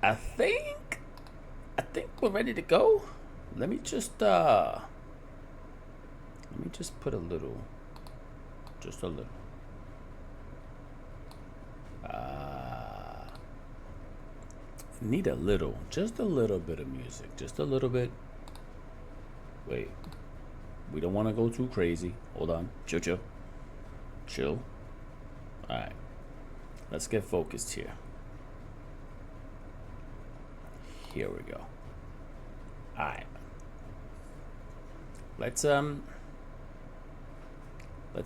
I think we're ready to go. Let me just put a little, just a little. Need a little, just a little bit of music, just a little bit. Wait, we don't want to go too crazy. Hold on, chill. All right, let's get focused here. Here we go. All right, let's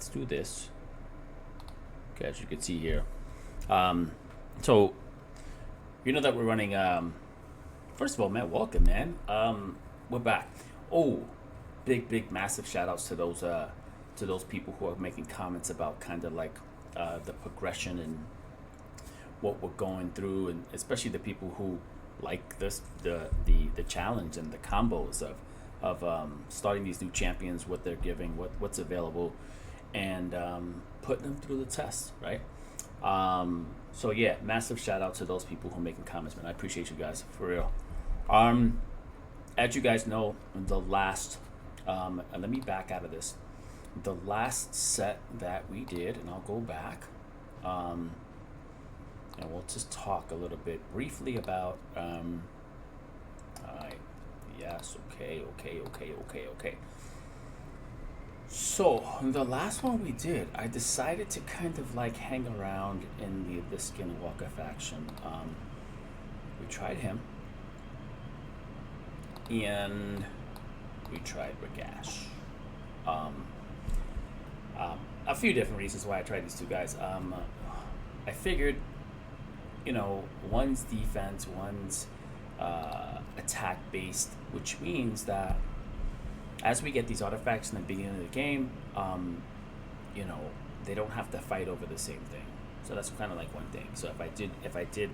do this. Okay, as you can see here. So you know that we're running. First of all, man, welcome, man. We're back. Oh, big, massive shout outs to those people who are making comments about kind of like the progression and what we're going through, and especially the people who like this the challenge and the combos of starting these new champions, what they're giving, what's available, and putting them through the test, right? So yeah, massive shout out to those people who are making comments, man. I appreciate you guys for real. As you guys know, the last let me back out of this. The last set that we did, and I'll go back, and we'll just talk a little bit briefly about. Yes, okay. So the last one we did, I decided to kind of like hang around in the Skinwalker faction. We tried him, and we tried Ragash. A few different reasons why I tried these two guys. I figured, one's defense, one's attack based, which means that as we get these artifacts in the beginning of the game, they don't have to fight over the same thing. So that's kind of like one thing. So if I did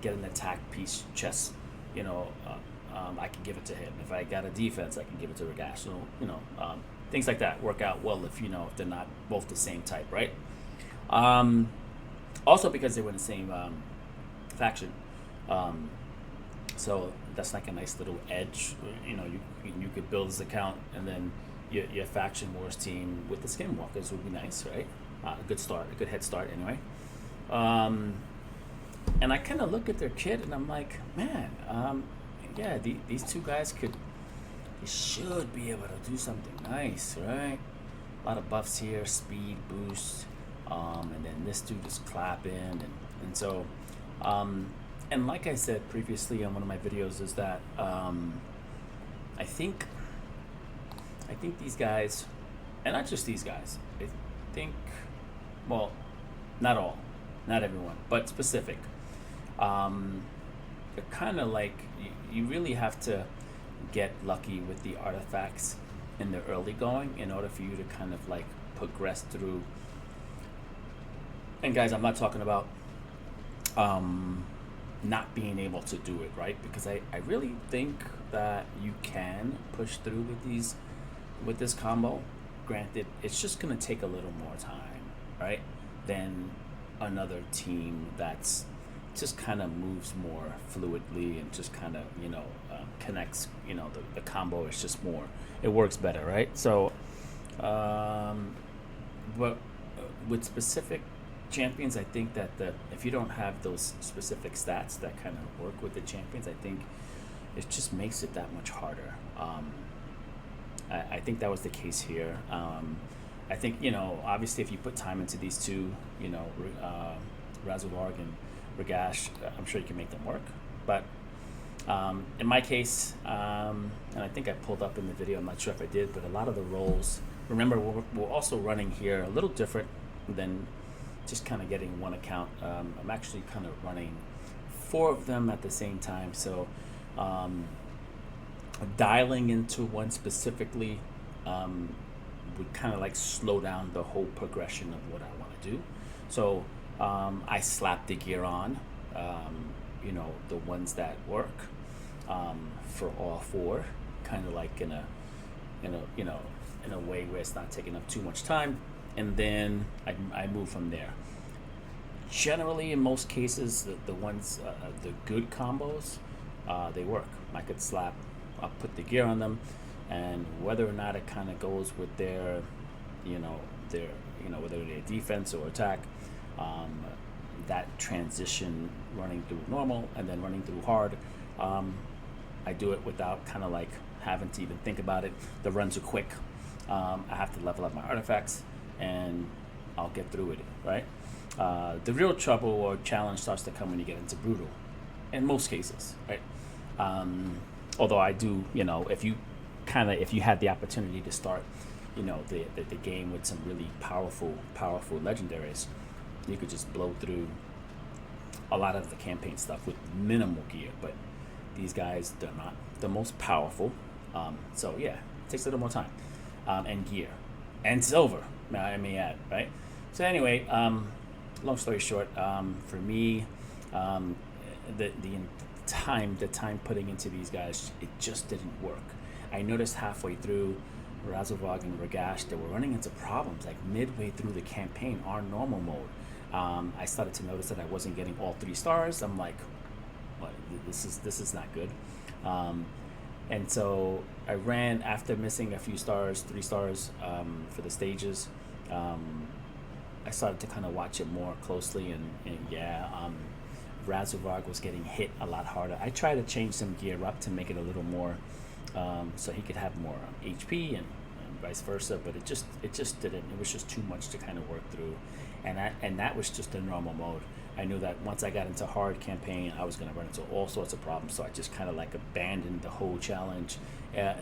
get an attack piece chest, I can give it to him. If I got a defense, I can give it to Ragash. So things like that work out well if they're not both the same type, right? Also because they were in the same faction. So that's like a nice little edge. You could build this account, and then your faction wars team with the Skinwalkers would be nice, right? A good start, a good head start, anyway. And I kind of look at their kit, and I'm like, man, yeah, these two guys should be able to do something nice, right? A lot of buffs here, speed boost, and then this dude is clapping, and so. And like I said previously on one of my videos, is that I think these guys, and not just these guys, I think, well, not all, not everyone, but specific. They're kind of like, you really have to get lucky with the artifacts in the early going in order for you to kind of like progress through. And guys, I'm not talking about not being able to do it, right? Because I really think that you can push through with this combo. Granted, it's just gonna take a little more time, right? Than another team that's just kind of moves more fluidly and just kind of connects. The combo is just more. It works better, right? So, but with specific champions, I think that if you don't have those specific stats that kind of work with the champions, I think it just makes it that much harder. I think that was the case here. I think obviously if you put time into these two, Razularg and Ragash, I'm sure you can make them work. But in my case, and I think I pulled up in the video, I'm not sure if I did, but a lot of the roles. Remember, we're also running here a little different than just kind of getting one account. I'm actually kind of running 4 of them at the same time. So dialing into one specifically would kind of like slow down the whole progression of what I want to do. So I slap the gear on, the ones that work for all 4, kind of like in a way where it's not taking up too much time, and then I move from there. generally, in most cases, the ones, the good combos, they work. I could slap, I'll put the gear on them, and whether or not it kind of goes with their, you know, their, whether they're defense or attack, that transition running through normal and then running through hard, I do it without kind of like having to even think about it. The runs are quick. I have to level up my artifacts, and I'll get through with it, right? The real trouble or challenge starts to come when you get into brutal, in most cases, right? Although I do, if you had the opportunity to start, the game with some really powerful legendaries, you could just blow through a lot of the campaign stuff with minimal gear. But these guys, they're not the most powerful, so yeah, it takes a little more time, and gear, and silver, I may add, right? So anyway, long story short, for me, the time putting into these guys, it just didn't work. I noticed halfway through Razovog and Ragash, they were running into problems like midway through the campaign, our normal mode. I started to notice that I wasn't getting all 3 stars. I'm like, what? This is not good. And so I ran, after missing a few stars, 3 stars, for the stages. I started to kind of watch it more closely, and Razovog was getting hit a lot harder. I tried to change some gear up to make it a little more, so he could have more HP and vice versa, but it just didn't. It was just too much to kind of work through, and that was just the normal mode. I knew that once I got into hard campaign, I was going to run into all sorts of problems, so I just kind of like abandoned the whole challenge.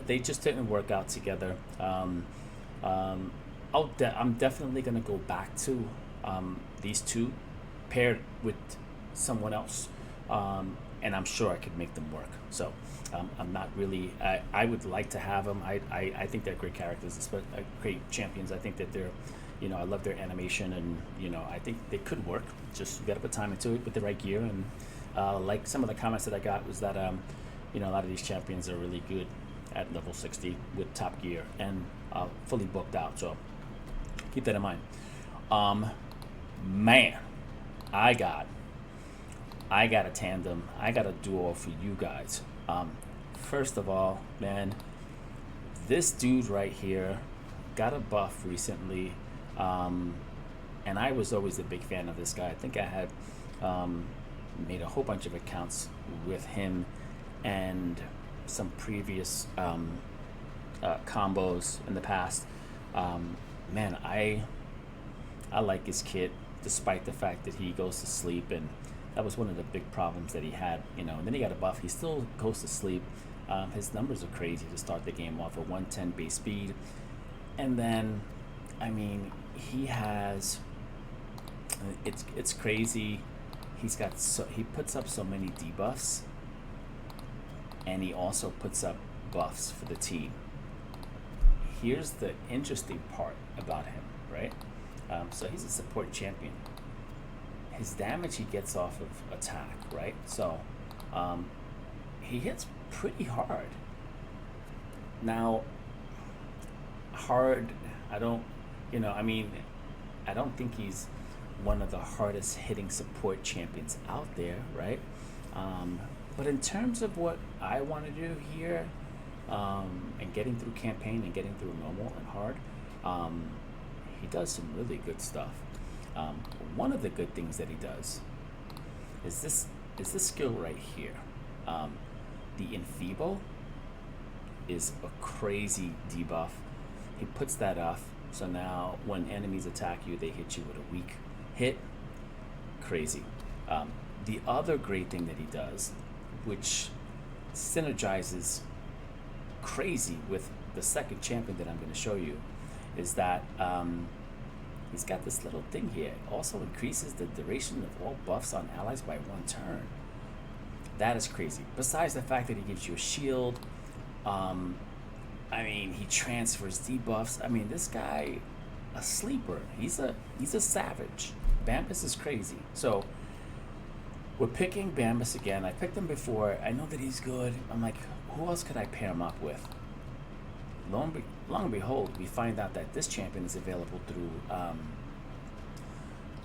They just didn't work out together. I'm definitely going to go back to these two paired with someone else, and I'm sure I could make them work. So I'm not really, I would like to have them. I think they're great characters, great champions. I think that they're, I love their animation, and I think they could work. Just you got to put time into it with the right gear. And like some of the comments that I got was that a lot of these champions are really good at level 60 with top gear and fully booked out. So keep that in mind. Man, I got a tandem. I got a duo for you guys. First of all, man, this dude right here got a buff recently, and I was always a big fan of this guy. I think I had made a whole bunch of accounts with him and some previous combos in the past. Man, I like his kit, despite the fact that he goes to sleep, and that was one of the big problems that he had, and then he got a buff. He still goes to sleep. His numbers are crazy to start the game off at 110 base speed. And then, I mean, he has, it's crazy. He puts up so many debuffs, and he also puts up buffs for the team. Here's the interesting part about him, right? So he's a support champion. His damage he gets off of attack, right? So he hits pretty hard. Now, hard, I don't think he's one of the hardest hitting support champions out there, right? But in terms of what I want to do here, and getting through campaign and getting through normal and hard, he does some really good stuff. One of the good things that he does is this skill right here. The Enfeeble is a crazy debuff. He puts that off, so now when enemies attack you, they hit you with a weak hit. Crazy. The other great thing that he does, which synergizes crazy with the second champion that I'm going to show you, is that he's got this little thing here. It also increases the duration of all buffs on allies by 1 turn. That is crazy. Besides the fact that he gives you a shield, he transfers debuffs. This guy, a sleeper. He's a savage. Bambus is crazy. So we're picking Bambus again. I picked him before. I know that he's good. I'm like, who else could I pair him up with? Lo and behold, we find out that this champion is available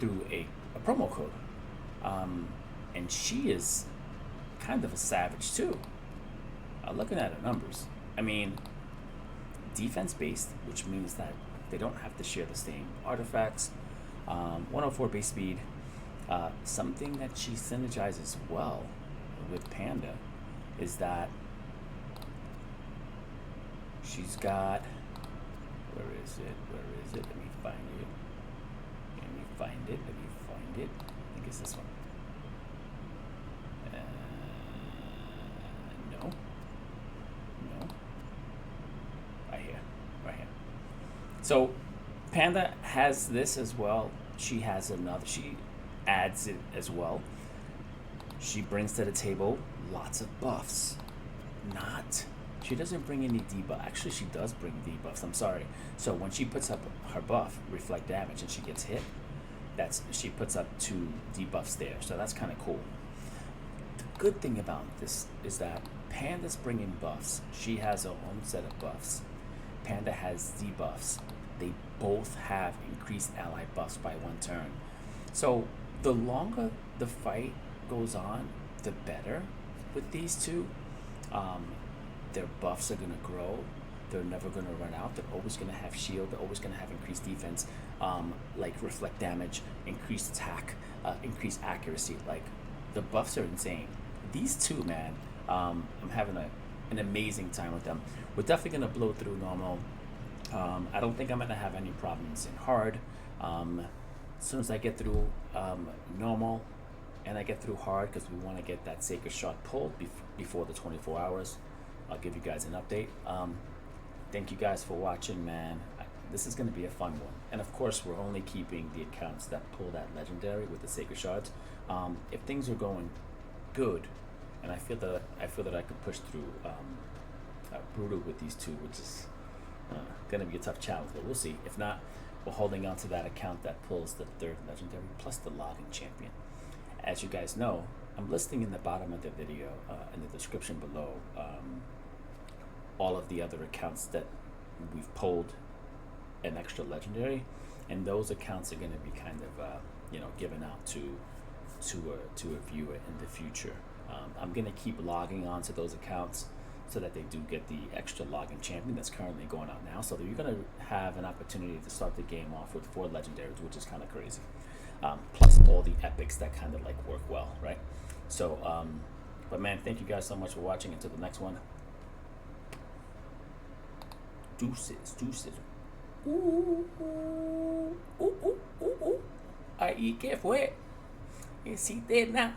through a a promo code. And she is kind of a savage too. Looking at her numbers, I mean, defense based, which means that they don't have to share the same artifacts. 104 base speed. Something that she synergizes well with Panda is that she's got, where is it? Let me find it. I think it's this one. No. Right here. So Panda has this as well. She has another. She adds it as well. She brings to the table lots of buffs. She doesn't bring any debuff. Actually, she does bring debuffs. I'm sorry. So when she puts up her buff, reflect damage, and she gets hit, she puts up 2 debuffs there. So that's kind of cool. The good thing about this is that Panda's bringing buffs. She has her own set of buffs. Panda has debuffs. They both have increased ally buffs by 1 turn. So the longer the fight goes on, the better with these two. Their buffs are going to grow. They're never going to run out. They're always going to have shield. They're always going to have increased defense, like reflect damage, increased attack, increased accuracy. Like, the buffs are insane. These two, man, I'm having an amazing time with them. We're definitely going to blow through normal. I don't think I'm going to have any problems in hard. As soon as I get through normal and I get through hard, because we want to get that sacred shot pulled before the 24 hours, I'll give you guys an update. Thank you guys for watching, man. This is going to be a fun one. And of course, we're only keeping the accounts that pull that legendary with the sacred shards. If things are going good, and I feel that I could push through brutal with these two, which is going to be a tough challenge, but we'll see. If not, we're holding on to that account that pulls the 3rd legendary plus the logging champion. As you guys know, I'm listing in the bottom of the video, in the description below, all of the other accounts that we've pulled an extra legendary, and those accounts are going to be kind of given out to a viewer in the future. I'm going to keep logging onto those accounts so that they do get the extra logging champion that's currently going out now. So you're going to have an opportunity to start the game off with 4 legendaries, which is kind of crazy. Plus all the epics that kind of like work well, right? So, but man, thank you guys so much for watching. Until the next one. Deuces. Ooh. Ahí, ¿qué fue? ¿Sí, now?